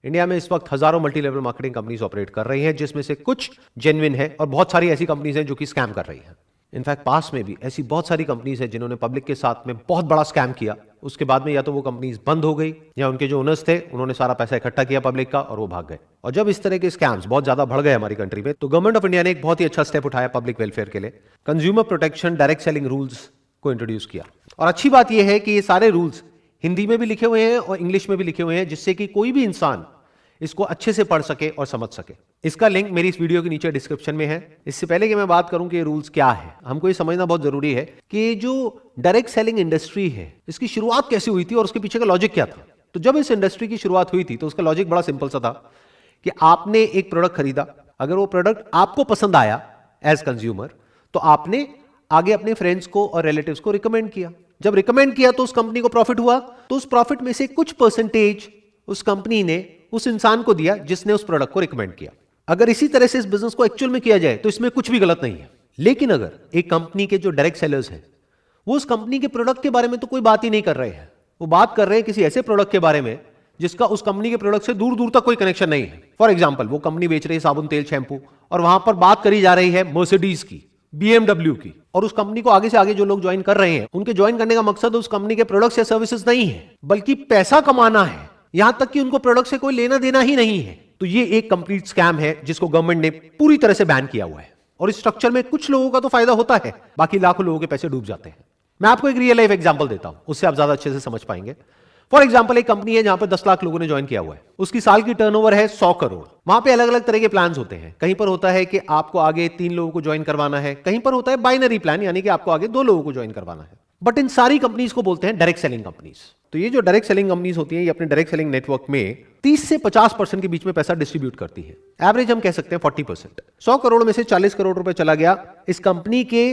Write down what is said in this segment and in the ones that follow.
India में इस वक्त हजारों multi level marketing companies operate कर रही हैं, जिसमें से कुछ जेन्युइन है और बहुत सारी ऐसी कंपनीज हैं जो कि स्कैम कर रही हैं। इनफैक्ट पास में भी ऐसी बहुत सारी कंपनीज हैं जिन्होंने पब्लिक के साथ में बहुत बड़ा स्कैम किया। उसके बाद में या तो वो कंपनीज बंद हो गई या उनके जो ओनर्स थे उन्होंने सारा पैसा इकट्ठा किया पब्लिक का और वो भाग गए। और जब इस तरह के स्कैम्स बहुत ज्यादा बढ़ गए हमारी कंट्री में, तो गवर्नमेंट ऑफ इंडिया ने एक बहुत ही अच्छा स्टेप उठाया पब्लिक वेलफेयर के लिए। Consumer protection direct selling rules को इंट्रोड्यूस किया। और अच्छी बात यह है कि ये सारे रूल्स हिंदी में भी लिखे हुए हैं और इंग्लिश में भी लिखे हुए हैं, जिससे कि कोई भी इंसान इसको अच्छे से पढ़ सके और समझ सके। इसका लिंक मेरी इस वीडियो के नीचे डिस्क्रिप्शन में है। इससे पहले कि मैं बात करूं कि ये रूल्स क्या है, हमको ये समझना बहुत जरूरी है कि जो डायरेक्ट सेलिंग इंडस्ट्री है इसकी शुरुआत कैसे हुई थी और उसके पीछे का लॉजिक क्या था। तो जब इस इंडस्ट्री की शुरुआत हुई थी तो उसका लॉजिक बड़ा सिंपल सा था कि आपने एक प्रोडक्ट खरीदा, अगर वो प्रोडक्ट आपको पसंद आया एज कंज्यूमर, तो आपने आगे अपने फ्रेंड्स को और रिलेटिव्स को रिकमेंड किया। जब रिकमेंड किया तो उस कंपनी को प्रॉफिट हुआ, तो उस प्रॉफिट में से कुछ परसेंटेज उस कंपनी ने उस इंसान को दिया जिसने उस प्रोडक्ट को रिकमेंड किया। अगर इसी तरह से इस बिजनेस को एक्चुअल में किया जाए तो इसमें कुछ भी गलत नहीं है। लेकिन अगर एक कंपनी के जो डायरेक्ट सेलर्स हैं वो उस कंपनी के प्रोडक्ट के बारे में तो कोई बात ही नहीं कर रहे हैं, वो बात कर रहे हैं किसी ऐसे प्रोडक्ट के बारे में जिसका उस कंपनी के प्रोडक्ट से दूर दूर तक कोई कनेक्शन नहीं है। फॉर एग्जाम्पल, वो कंपनी बेच रही है साबुन, तेल, शैंपू, और वहां पर बात करी जा रही है मर्सिडीज की, BMW की, और उस कंपनी को आगे से आगे जो लोग ज्वाइन कर रहे हैं उनके ज्वाइन करने का मकसद उस कंपनी के प्रोडक्ट्स या सर्विसेज नहीं है, बल्कि पैसा कमाना है। यहां तक कि उनको प्रोडक्ट से कोई लेना देना ही नहीं है। तो ये एक कंप्लीट स्कैम है जिसको गवर्नमेंट ने पूरी तरह से बैन किया हुआ है। और इस स्ट्रक्चर में कुछ लोगों का तो फायदा होता है, बाकी लाखों लोगों के पैसे डूब जाते हैं। मैं आपको एक रियल लाइफ एग्जांपल देता हूं, उससे आप ज्यादा अच्छे से समझ पाएंगे। फॉर एग्जाम्पल, एक कंपनी है जहां पर 10 लाख लोगों ने ज्वाइन किया हुआ है, उसकी साल की टर्नओवर है 100 करोड़। वहां पे अलग अलग तरह के प्लान होते हैं। कहीं पर होता है कि आपको आगे 3 लोगों को ज्वाइन करवाना है, कहीं पर होता है बाइनरी प्लान, यानी कि आपको आगे 2 लोगों को ज्वाइन करवाना है। बट इन सारी कंपनीज को बोलते हैं डायरेक्ट सेलिंग कंपनीज। तो ये जो डायरेक्ट सेलिंग कंपनीज होती हैं, ये अपने डायरेक्ट सेलिंग नेटवर्क में 30 से 50% के बीच में पैसा डिस्ट्रीब्यूट करती है। एवरेज हम कह सकते हैं 40%। 100 करोड़ में से 40 करोड़ रुपए चला गया इस कंपनी के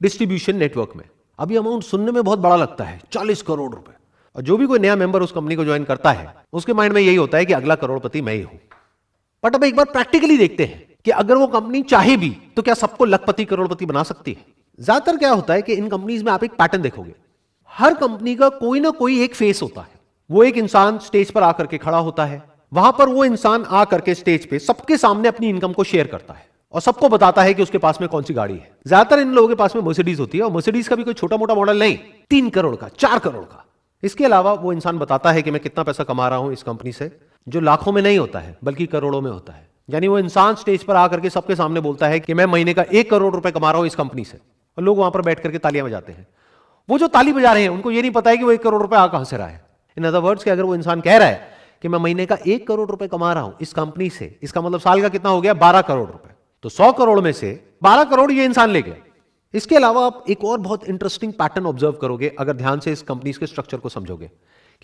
डिस्ट्रीब्यूशन नेटवर्क में। अभी अमाउंट सुनने में बहुत बड़ा लगता है, 40 करोड़ रुपए। और जो भी कोई नया मेंबर उस कंपनी को ज्वाइन करता है उसके माइंड में यही होता है कि अगला करोड़पति मैं ही हूं। बट अब एक बार प्रैक्टिकली देखते हैं कि अगर वो कंपनी चाहे भी तो क्या सबको लखपति करोड़पति बना सकती है। ज्यादातर क्या होता है कि इन कंपनीज में आप एक पैटर्न देखोगे, हर कंपनी का कोई ना कोई एक फेस होता है। वो एक इंसान स्टेज पर आकर के खड़ा होता है, वहां पर वो इंसान आकर के स्टेज पे सबके सामने अपनी इनकम को शेयर करता है और सबको बताता है कि उसके पास में कौन सी गाड़ी है। ज्यादातर इन लोगों के पास में मर्सिडीज होती है, और मर्सिडीज का भी कोई छोटा मोटा मॉडल नहीं, 3 करोड़ का, 4 करोड़ का। इसके अलावा वो इंसान बताता है कि मैं कितना पैसा कमा रहा हूं इस कंपनी से, जो लाखों में नहीं होता है बल्कि करोड़ों में होता है। यानी वो इंसान स्टेज पर आकर के सबके सामने बोलता है कि मैं महीने का 1 करोड़ रुपए कमा रहा हूं इस कंपनी से, और लोग वहां पर बैठ करके तालियां बजाते हैं। वो जो ताली बजा रहे हैं उनको ये नहीं पता है कि वो 1 करोड़ रुपए आ कहां से रहा है। इन अदर वर्ड्स, अगर वो इंसान कह रहा है कि मैं महीने का 1 करोड़ रुपए कमा रहा हूं इस कंपनी से, इसका मतलब साल का कितना हो गया, 12 करोड़ रुपए। तो 100 करोड़ में से 12 करोड़ ये इंसान ले गया। इसके अलावा आप एक और बहुत इंटरेस्टिंग पैटर्न ऑब्जर्व करोगे अगर ध्यान से इस कंपनी के स्ट्रक्चर को समझोगे,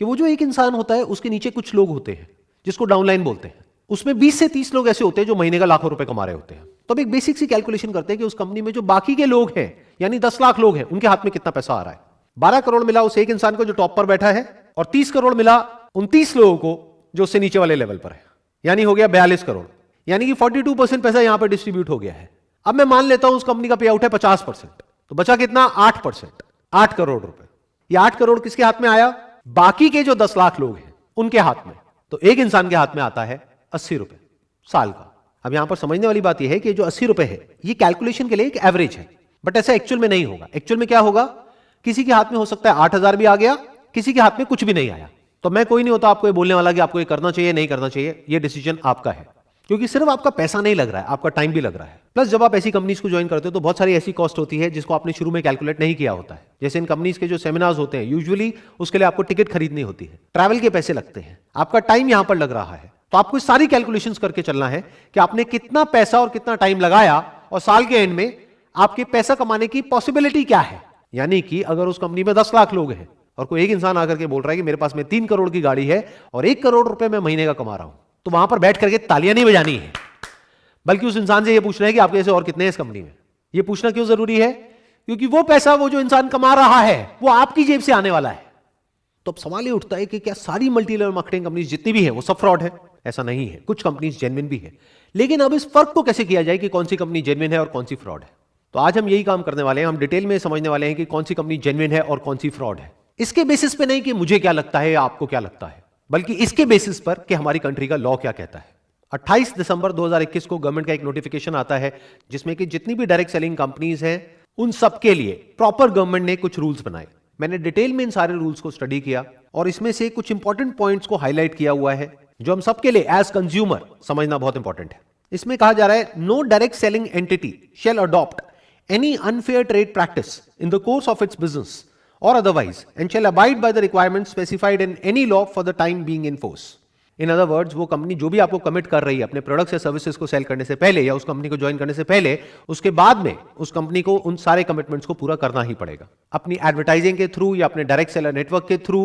कि वो जो एक इंसान होता है उसके नीचे कुछ लोग होते हैं जिसको डाउनलाइन बोलते हैं। उसमें 20 से 30 लोग ऐसे होते हैं जो महीने का लाखों रुपए कमा रहे होते हैं। तो अब एक बेसिक सी कैलकुलेशन करते हैं कि उस कंपनी में जो बाकी के लोग हैं, यानी 10 लाख लोग हैं, उनके हाथ में कितना पैसा आ रहा है। 12 करोड़ मिला उस एक इंसान को जो टॉप पर बैठा है, और 30 करोड़ मिला 29 लोगों को जो उससे नीचे वाले लेवल पर है, यानी हो गया 42 करोड़। यानी कि 42% पैसा यहां पर डिस्ट्रीब्यूट हो गया है। अब मैं मान लेता हूं उस कंपनी का पे आउट है 50%, तो बचा कितना, 8%, 8 करोड़ रुपए। ये 8 करोड़ किसके हाथ में आया, बाकी के जो 10 लाख लोग हैं उनके हाथ में। तो एक इंसान के हाथ में आता है 80 रुपए साल का। अब यहां पर समझने वाली बात यह है कि जो 80 रुपए है ये कैलकुलेशन के लिए एक एवरेज है, बट ऐसा एक्चुअल में नहीं होगा। एक्चुअल में क्या होगा, किसी के हाथ में हो सकता है 8,000 भी आ गया, किसी के हाथ में कुछ भी नहीं आया। तो मैं कोई नहीं होता आपको ये बोलने वाला कि आपको ये करना चाहिए नहीं करना चाहिए, ये डिसीजन आपका है, क्योंकि सिर्फ आपका पैसा नहीं लग रहा है, आपका टाइम भी लग रहा है। प्लस जब आप ऐसी कंपनीज को ज्वाइन करते हो तो बहुत सारी ऐसी कॉस्ट होती है जिसको आपने शुरू में कैलकुलेट नहीं किया होता है। जैसे इन कंपनीज के जो सेमिनार्स होते हैं, यूजुअली उसके लिए आपको टिकट खरीदनी होती है, ट्रैवल के पैसे लगते हैं, आपका टाइम यहां पर लग रहा है। तो आपको सारी कैलकुलेशंस करके चलना है कि आपने कितना पैसा और कितना टाइम लगाया, और साल के एंड में आपके पैसा कमाने की पॉसिबिलिटी क्या है। यानी कि अगर उस कंपनी में 10 लाख लोग हैं और कोई एक इंसान आकर के बोल रहा है कि मेरे पास में 3 करोड़ की गाड़ी है और 1 करोड़ रुपए मैं महीने का कमा रहा हूं, तो वहां पर बैठ करके तालियां नहीं बजानी है, बल्कि उस इंसान से यह पूछना है कि आपके ऐसे और कितने हैं इस कंपनी में। यह पूछना क्यों जरूरी है, क्योंकि वो पैसा वो जो इंसान कमा रहा है वो आपकी जेब से आने वाला है। तो अब सवाल ये उठता है कि क्या सारी मल्टी लेवल मार्केटिंग कंपनीज जितनी भी है वो सब फ्रॉड है? ऐसा नहीं है, कुछ कंपनीज जेन्युइन भी है। लेकिन अब इस फर्क को कैसे किया जाए कि कौन सी कंपनी जेन्युइन है और कौन सी फ्रॉड है, तो आज हम यही काम करने वाले हैं। हम डिटेल में समझने वाले हैं कि कौन सी कंपनी जेन्युइन है और कौन सी फ्रॉड है। इसके बेसिस पे नहीं कि मुझे क्या लगता है या आपको क्या लगता है, बल्कि इसके बेसिस पर कि हमारी कंट्री का लॉ क्या कहता है। 28 दिसंबर 2021 को गवर्नमेंट का एक नोटिफिकेशन आता है जिसमें कि जितनी भी डायरेक्ट सेलिंग कंपनीज हैं उन सब के लिए प्रॉपर गवर्नमेंट ने कुछ रूल्स बनाए। मैंने डिटेल में इन सारे रूल्स को स्टडी किया और इसमें से कुछ इंपॉर्टेंट पॉइंट्स को हाईलाइट किया हुआ है जो हम सबके लिए एज कंज्यूमर समझना बहुत इंपॉर्टेंट है। इसमें कहा जा रहा है, no direct selling entity shall adopt any unfair trade practice in the course of its business or otherwise and shall abide by the requirements specified in any law for the time being in force. In other words, वो company जो भी आपको commit कर रही है अपने products या services को सेल करने से पहले या उस कंपनी को ज्वाइन करने से पहले, उसके बाद में उस कंपनी को उन सारे कमिटमेंट्स को पूरा करना ही पड़ेगा। अपनी एडवर्टाइजिंग के थ्रू या अपने डायरेक्ट सेलर नेटवर्क के थ्रू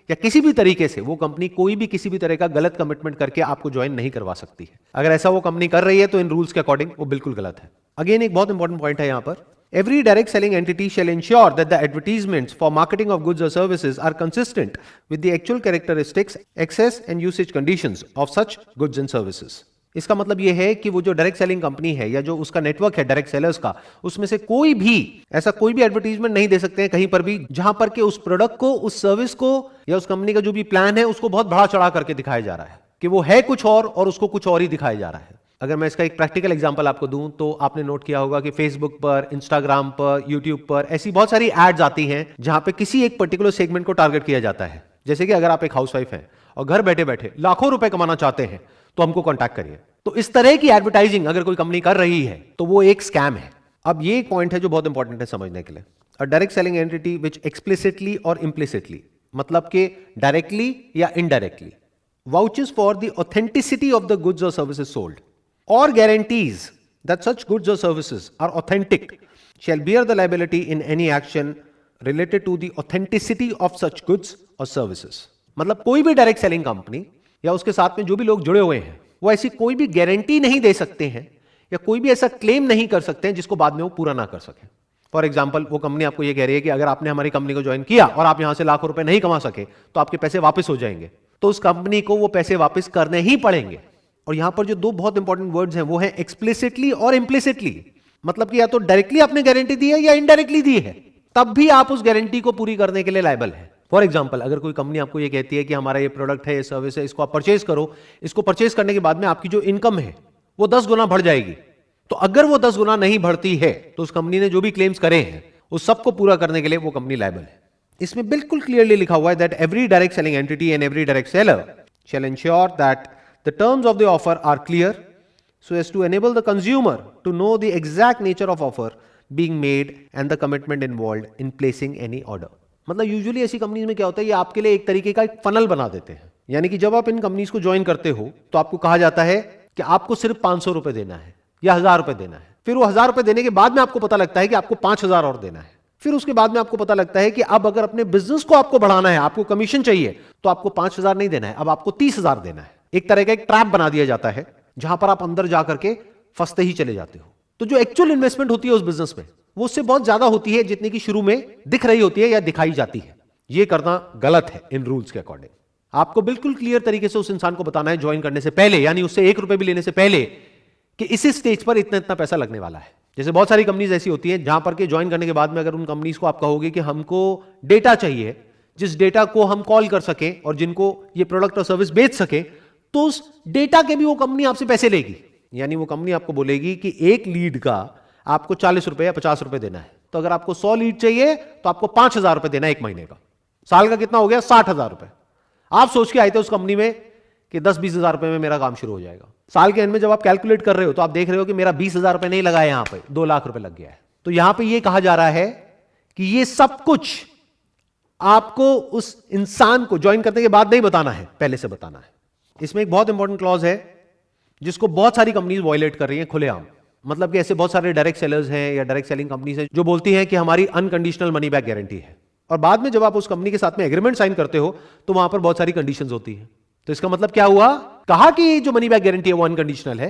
या किसी भी तरीके से वो कंपनी कोई भी किसी भी तरह का गलत कमिटमेंट करके आपको ज्वाइन नहीं करवा सकती है। अगर ऐसा वो कंपनी कर रही है तो इन रूल्स के अकॉर्डिंग वो बिल्कुल गलत है। अगेन एक बहुत इंपॉर्टेंट पॉइंट है यहां पर, every direct selling entity shall ensure that the advertisements for marketing of goods or services are consistent with the actual characteristics, access and usage conditions of such goods and services. इसका मतलब यह है कि वो जो डायरेक्ट सेलिंग कंपनी है या जो उसका नेटवर्क है डायरेक्ट सेलर्स का, उसमें से कोई भी एडवर्टीजमेंट नहीं दे सकते हैं कहीं पर भी जहां पर कि उस प्रोडक्ट को, उस सर्विस को या उस कंपनी का जो भी प्लान है उसको बहुत बढ़ा चढ़ा करके दिखाया जा रहा है कि वो है कुछ और उसको कुछ और ही दिखाया जा रहा है। अगर मैं इसका एक प्रैक्टिकल एग्जांपल आपको दूं तो आपने नोट किया होगा कि फेसबुक पर, इंस्टाग्राम पर, यूट्यूब पर ऐसी बहुत सारी एड्स आती हैं जहां पे किसी एक पर्टिकुलर सेगमेंट को टारगेट किया जाता है। जैसे कि अगर आप एक हाउसवाइफ हैं और घर बैठे बैठे लाखों रुपए कमाना चाहते हैं तो हमको कॉन्टैक्ट करिए। तो इस तरह की एडवर्टाइजिंग अगर कोई कंपनी कर रही है तो वो एक स्कैम है। अब ये एक पॉइंट है जो बहुत इंपॉर्टेंट है समझने के लिए। A direct selling entity which explicitly और इम्प्लिसिटली, मतलब कि डायरेक्टली या indirectly, vouches for the authenticity of the goods और services sold or guarantees that such goods or services are authentic shall bear the liability in any action related to the authenticity of such goods or services. मतलब कोई भी direct selling company या उसके साथ में जो भी लोग जुड़े हुए हैं वो ऐसी कोई भी गारंटी नहीं दे सकते हैं या कोई भी ऐसा क्लेम नहीं कर सकते हैं जिसको बाद में वो पूरा ना कर सके। फॉर एग्जाम्पल, वो कंपनी आपको ये कह रही है कि अगर आपने हमारी कंपनी को ज्वाइन किया और आप यहां से लाखों रुपए नहीं कमा सके तो आपके पैसे वापस हो जाएंगे, तो उस कंपनी को वो पैसे वापस करने ही पड़ेंगे। और यहां पर जो दो बहुत इंपॉर्टेंट वर्ड्स हैं वो हैं एक्सप्लिसिटली और इम्प्लिसिटली, मतलब कि या तो डायरेक्टली आपने गारंटी दी है या इनडायरेक्टली दी है, तब भी आप उस गारंटी को पूरी करने के लिए लायबल है। फॉर एग्जांपल, अगर कोई कंपनी आपको ये कहती है कि हमारा ये प्रोडक्ट है, ये सर्विस है, इसको आप परचेज करो, इसको परचेज करने के बाद में आपकी जो इनकम है वो 10 गुना बढ़ जाएगी, तो अगर वो 10 गुना नहीं बढ़ती है तो उस कंपनी ने जो भी क्लेम्स करे हैं उस सबको पूरा करने के लिए वो कंपनी लायबल है। इसमें बिल्कुल क्लियरली लिखा हुआ है that every direct selling entity and every direct seller shall ensure that the terms of the offer are clear so as to enable the consumer to know the exact nature of offer being made and the commitment involved in placing any order. मतलब usually ऐसी companies में क्या होता है, ये आपके लिए एक तरीके का एक फनल बना देते हैं। यानी कि जब आप इन कंपनीज को ज्वाइन करते हो तो आपको कहा जाता है कि आपको सिर्फ 500 रुपए देना है या 1000 रुपए देना है। फिर वो 1000 रुपए देने के बाद में आपको पता लगता है कि आपको 5000 और देना है। फिर उसके बाद में आपको पता लगता है कि अब अगर अपने बिजनेस को आपको बढ़ाना है, आपको कमीशन चाहिए, तो आपको 5000 नहीं देना है, अब आपको 30000 देना है। एक तरह का एक ट्रैप बना दिया जाता है जहां पर आप अंदर जाकर के फंसते ही चले जाते हो। तो जो एक्चुअल इन्वेस्टमेंट होती है उस बिजनेस में वो उससे बहुत ज्यादा होती है जितनी की शुरू में दिख रही होती है या दिखाई जाती है। यह करना गलत है इन रूल्स के अकॉर्डिंग। आपको बिल्कुल क्लियर तरीके से उस इंसान को बताना है ज्वाइन करने से पहले, यानी उससे 1 रुपए भी लेने से पहले, कि इसी स्टेज पर इतना इतना पैसा लगने वाला है। जैसे बहुत सारी कंपनीज ऐसी होती हैं जहां पर के ज्वाइन करने के बाद में अगर उन कंपनीज को आप कहोगे कि हमको डेटा चाहिए, जिस डेटा को हम कॉल कर सके और जिनको ये प्रोडक्ट और सर्विस बेच सके, तो उस डेटा के भी वो कंपनी आपसे पैसे लेगी। यानी वो कंपनी आपको बोलेगी कि एक लीड का आपको 40 रुपए या 50 रुपए देना है, तो अगर आपको 100 लीड चाहिए तो आपको 5000 रुपए देना है एक महीने का। साल का कितना हो गया? 60,000 रुपए। आप सोच के आए थे उस कंपनी में कि 10-20 हजार रुपए में मेरा काम शुरू हो जाएगा। साल के एंड में जब आप कैलकुलेट कर रहे हो तो आप देख रहे हो कि मेरा 20,000 रुपए नहीं लगा है, यहां पे 2 लाख रुपए लग गया है। तो यहां पे ये कहा जा रहा है कि ये सब कुछ आपको उस इंसान को ज्वाइन करने के बाद नहीं बताना है, पहले से बताना है। इसमें एक बहुत इंपॉर्टेंट क्लॉज है जिसको बहुत सारी कंपनीज वायलेट कर रही हैं खुलेआम। मतलब कि ऐसे बहुत सारे डायरेक्ट सेलर्स हैं या डायरेक्ट सेलिंग कंपनीज हैं जो बोलती हैं कि हमारी अनकंडीशनल मनी बैक गारंटी है, और बाद में जब आप उस कंपनी के साथ में एग्रीमेंट साइन करते हो तो वहां पर बहुत सारी कंडीशंस होती हैं। तो इसका मतलब क्या हुआ? कहा कि जो मनी बैक गारंटी है वो अनकंडीशनल है,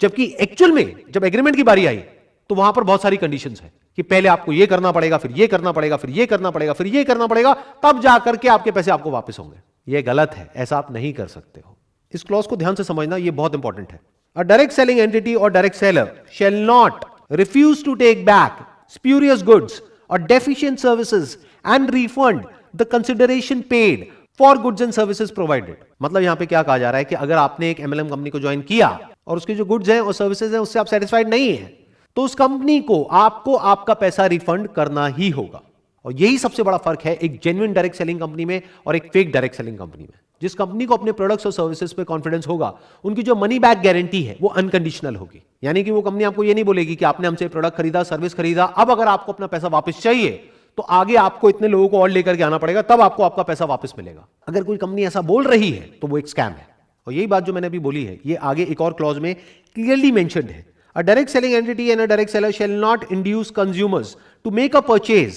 जबकि एक्चुअल में जब एग्रीमेंट की बारी आई तो वहां पर बहुत सारी कंडीशंस है कि पहले आपको ये करना पड़ेगा, फिर ये करना पड़ेगा, फिर ये करना पड़ेगा, फिर ये करना पड़ेगा, तब जाकर के आपके पैसे आपको वापस होंगे। ये गलत है, ऐसा आप नहीं कर सकते हो। इस क्लॉज को ध्यान से समझना, ये बहुत इंपॉर्टेंट है। अ डायरेक्ट सेलिंग एंटिटी और direct seller shall not refuse to take back spurious goods और deficient services and refund the consideration paid for goods and services provided. मतलब यहां पे क्या कहा जा रहा है कि अगर आपने एक एमएलएम कंपनी को ज्वाइन किया और उसके जो गुड्स हैं और सर्विसेज हैं उससे आप सेटिस्फाइड नहीं है, तो उस कंपनी को आपको आपका पैसा रिफंड करना ही होगा। और यही सबसे बड़ा फर्क है एक जेन्युइन डायरेक्ट सेलिंग कंपनी में और एक फेक डायरेक्ट सेलिंग कंपनी में। जिस कंपनी को अपने प्रोडक्ट्स और सर्विसेज पे कॉन्फिडेंस होगा, उनकी जो मनी बैक गारंटी है वो अनकंडीशनल होगी। यानी कि वो कंपनी आपको ये नहीं बोलेगी कि आपने हमसे प्रोडक्ट खरीदा, सर्विस खरीदा, अब अगर आपको अपना पैसा वापस चाहिए तो आगे आपको इतने लोगों को और लेकर के आना पड़ेगा, तब आपको आपका पैसा वापस मिलेगा। अगर कोई कंपनी ऐसा बोल रही है तो वो एक स्कैम है। और यही बात जो मैंने अभी बोली है, ये आगे एक और क्लॉज में क्लियरली मेंशन्ड है। A direct selling entity and a direct seller shall not induce consumers to make a purchase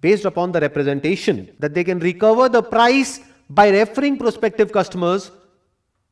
based upon the representation that they can recover the price by referring prospective customers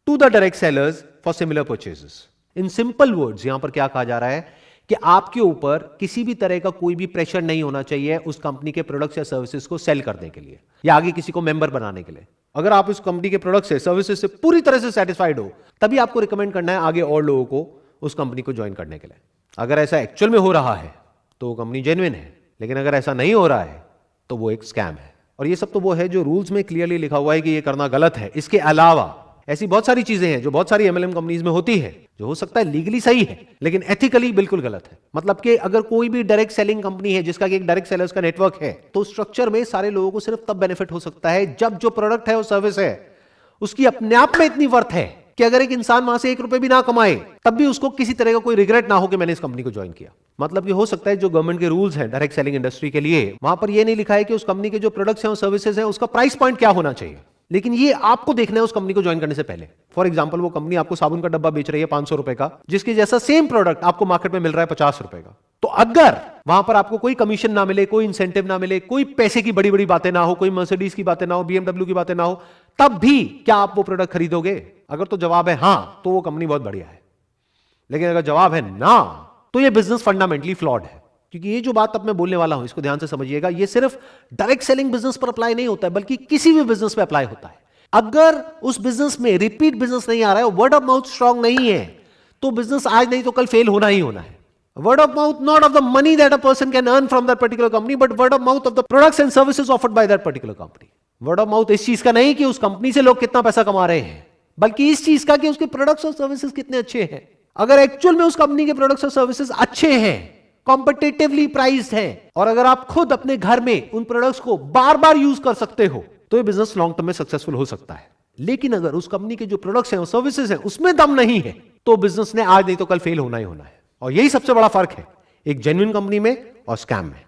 to the direct sellers for similar purchases. In simple words, यहां पर क्या कहा जा रहा है कि आपके ऊपर किसी भी तरह का कोई भी प्रेशर नहीं होना चाहिए उस कंपनी के प्रोडक्ट्स या सर्विसेज को सेल करने के लिए या आगे किसी को मेंबर बनाने के लिए। अगर आप उस कंपनी के प्रोडक्ट्स से, सर्विसेज से पूरी तरह से सेटिस्फाइड हो, तभी आपको रिकमेंड करना है आगे और लोगों को उस कंपनी को ज्वाइन करने के लिए। अगर ऐसा एक्चुअल में हो रहा है तो वो कंपनी जेन्युइन है, लेकिन अगर ऐसा नहीं हो रहा है तो वो एक स्कैम है। और ये सब तो वो है जो रूल्स में क्लियरली लिखा हुआ है कि ये करना गलत है। इसके अलावा ऐसी बहुत सारी चीजें हैं जो बहुत सारी एमएलएम कंपनीज में होती है, जो हो सकता है लीगली सही है लेकिन एथिकली बिल्कुल गलत है। मतलब कि अगर कोई भी डायरेक्ट सेलिंग कंपनी है जिसका एक डायरेक्ट सेलर्स का नेटवर्क है, तो स्ट्रक्चर में सारे लोगों को सिर्फ तब बेनिफिट हो सकता है जब जो प्रोडक्ट है और सर्विस है उसकी अपने आप में इतनी वर्थ है कि अगर एक इंसान वहां से 1 रुपए भी ना कमाए तब भी उसको किसी तरह का कोई रिग्रेट ना हो कि मैंने इस कंपनी को ज्वाइन किया। मतलब कि हो सकता है जो गवर्नमेंट के रूल्स हैं डायरेक्ट सेलिंग इंडस्ट्री के लिए, वहां पर यह नहीं लिखा है कि उस कंपनी के जो प्रोडक्ट्स हैं और सर्विसेज हैं उसका प्राइस पॉइंट क्या होना चाहिए, लेकिन ये आपको देखना है उस कंपनी को ज्वाइन करने से पहले। फॉर एग्जांपल, वो कंपनी आपको साबुन का डब्बा बेच रही है 500 रुपए का, जिसके जैसा सेम प्रोडक्ट आपको मार्केट में मिल रहा है 50 रुपए का। तो अगर वहां पर आपको कोई कमीशन ना मिले, कोई इंसेंटिव ना मिले, कोई पैसे की बड़ी बड़ी बातें ना हो, कोई मर्सिडीज की बातें ना हो, बीएमडब्ल्यू की बातें ना हो, तब भी क्या आप वो प्रोडक्ट खरीदोगे? अगर तो जवाब है हां, तो वो कंपनी बहुत बढ़िया है। लेकिन अगर जवाब है ना, तो ये बिजनेस फंडामेंटली फ्लॉड है। क्योंकि ये जो बात अब मैं बोलने वाला हूं, इसको ध्यान से समझिएगा, ये सिर्फ डायरेक्ट सेलिंग बिजनेस पर अप्लाई नहीं होता है, बल्कि किसी भी बिजनेस पे अप्लाई होता है। अगर उस बिजनेस में रिपीट बिजनेस नहीं आ रहा है, वर्ड ऑफ माउथ स्ट्रांग नहीं है, तो बिजनेस आज नहीं तो कल फेल होना ही होना है। Word of mouth, not of the money that a person can earn from that particular company, but word of mouth of the products and services offered by that particular company. Word of mouth इस चीज का नहीं कि उस company से लोग कितना पैसा कमा रहे हैं, बल्कि इस चीज का कि उसके प्रोडक्ट्स और सर्विसेज कितने अच्छे हैं। अगर एक्चुअल में उस कंपनी के प्रोडक्ट्स और सर्विसेज अच्छे हैं, कॉम्पिटिटिवली प्राइस्ड हैं, और अगर आप खुद अपने घर में उन प्रोडक्ट्स को बार बार यूज कर सकते हो, तो ये बिजनेस लॉन्ग टर्म में सक्सेसफुल हो सकता है। लेकिन अगर उस कंपनी के जो प्रोडक्ट्स हैं और सर्विसेज हैं उसमें दम नहीं है, तो बिजनेस ने आज नहीं तो कल फेल होना ही होना है। और यही सबसे बड़ा फर्क है एक जेन्युइन कंपनी में और स्कैम में।